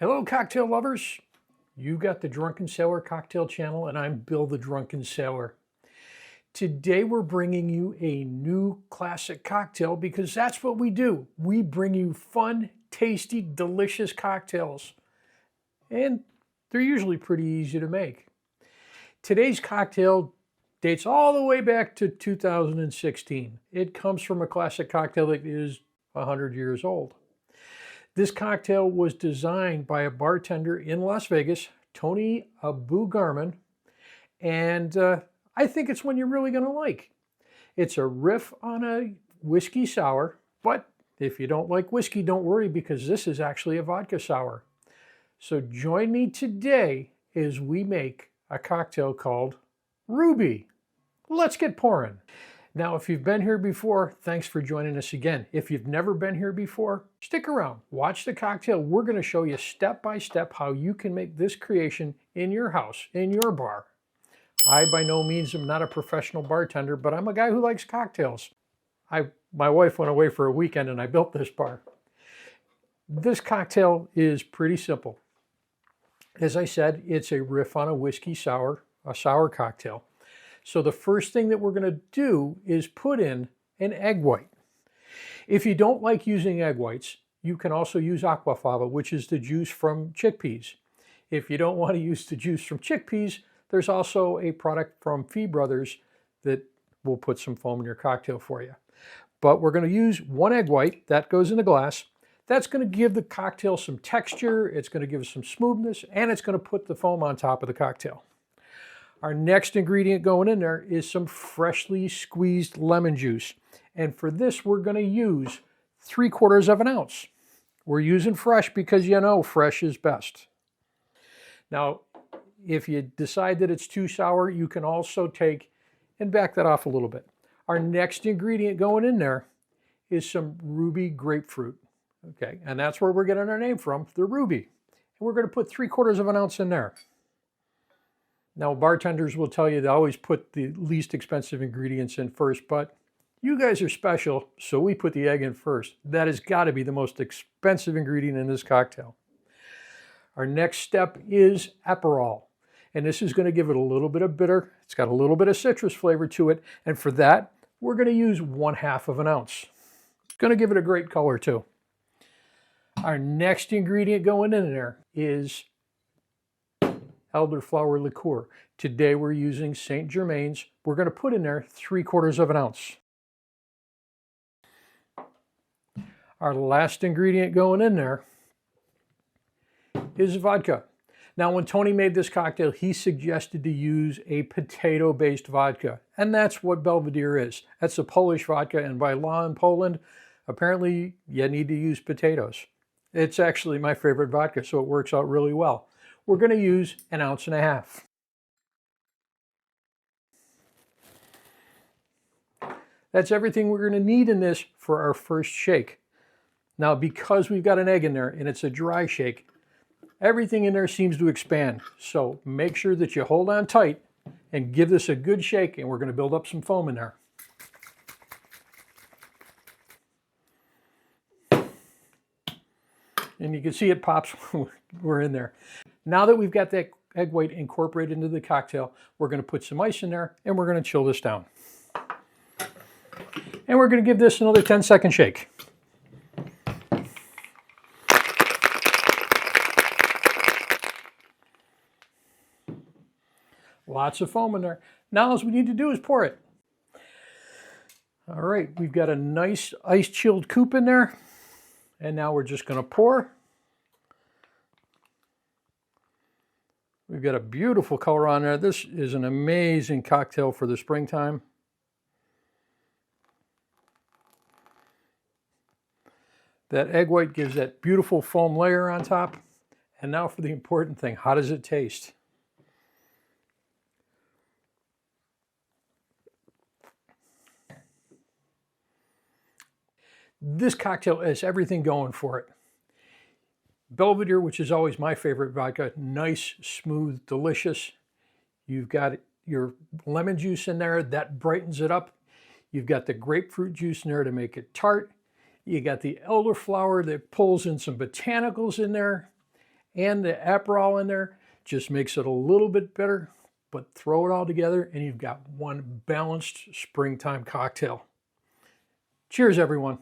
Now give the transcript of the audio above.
Hello, cocktail lovers. You've got the Drunken Sailor Cocktail Channel, and I'm Bill the Drunken Sailor. Today, we're bringing you a new classic cocktail because that's what we do. We bring you fun, tasty, delicious cocktails. And they're usually pretty easy to make. Today's cocktail dates all the way back to 2016. It comes from a classic cocktail that is 100 years old. This cocktail was designed by a bartender in Las Vegas, Tony Abou-Ganim, and I think it's one you're really going to like. It's a riff on a whiskey sour, but if you don't like whiskey, don't worry because this is actually a vodka sour. So join me today as we make a cocktail called Ruby. Let's get pouring. Now, if you've been here before, thanks for joining us again. If you've never been here before, stick around, watch the cocktail. We're going to show you step by step how you can make this creation in your house, in your bar. I, by no means, am not a professional bartender, but I'm a guy who likes cocktails. My wife went away for a weekend and I built this bar. This cocktail is pretty simple. As I said, it's a riff on a whiskey sour, a sour cocktail. So the first thing that we're going to do is put in an egg white. If you don't like using egg whites, you can also use aquafaba, which is the juice from chickpeas. If you don't want to use the juice from chickpeas, there's also a product from Fee Brothers that will put some foam in your cocktail for you. But we're going to use one egg white. That goes in a glass. That's going to give the cocktail some texture. It's going to give it some smoothness, and it's going to put the foam on top of the cocktail. Our next ingredient going in there is some freshly squeezed lemon juice. And for this, we're going to use 3/4 of an ounce. We're using fresh because you know fresh is best. Now, if you decide that it's too sour, you can also take and back that off a little bit. Our next ingredient going in there is some ruby grapefruit. Okay, and that's where we're getting our name from, the ruby. And we're going to put 3/4 of an ounce in there. Now, bartenders will tell you they always put the least expensive ingredients in first, but you guys are special, so we put the egg in first. That has got to be the most expensive ingredient in this cocktail. Our next step is Aperol, and this is going to give it a little bit of bitter. It's got a little bit of citrus flavor to it, and for that, we're going to use 1/2 of an ounce. It's going to give it a great color, too. Our next ingredient going in there is Elderflower liqueur. Today we're using St. Germaines. We're going to put in there 3/4 of an ounce. Our last ingredient going in there is vodka. Now, when Tony made this cocktail, he suggested to use a potato-based vodka, and that's what Belvedere is. That's a Polish vodka, and by law in Poland, apparently you need to use potatoes. It's actually my favorite vodka, so it works out really well. We're going to use 1.5 ounces. That's everything we're going to need in this for our first shake. Now, because we've got an egg in there and it's a dry shake, everything in there seems to expand. So make sure that you hold on tight and give this a good shake, and we're going to build up some foam in there. And you can see it pops when we're in there. Now that we've got that egg white incorporated into the cocktail, we're going to put some ice in there and we're going to chill this down. And we're going to give this another 10-second shake. Lots of foam in there. Now all we need to do is pour it. All right, we've got a nice ice-chilled coupe in there. And now we're just going to pour. We've got a beautiful color on there. This is an amazing cocktail for the springtime. That egg white gives that beautiful foam layer on top. And now for the important thing, how does it taste? This cocktail has everything going for it. Belvedere, which is always my favorite vodka, nice, smooth, delicious. You've got your lemon juice in there, that brightens it up. You've got the grapefruit juice in there to make it tart. You got the elderflower that pulls in some botanicals in there. and the Aperol in there just makes it a little bit better. But throw it all together and you've got one balanced springtime cocktail. Cheers, everyone.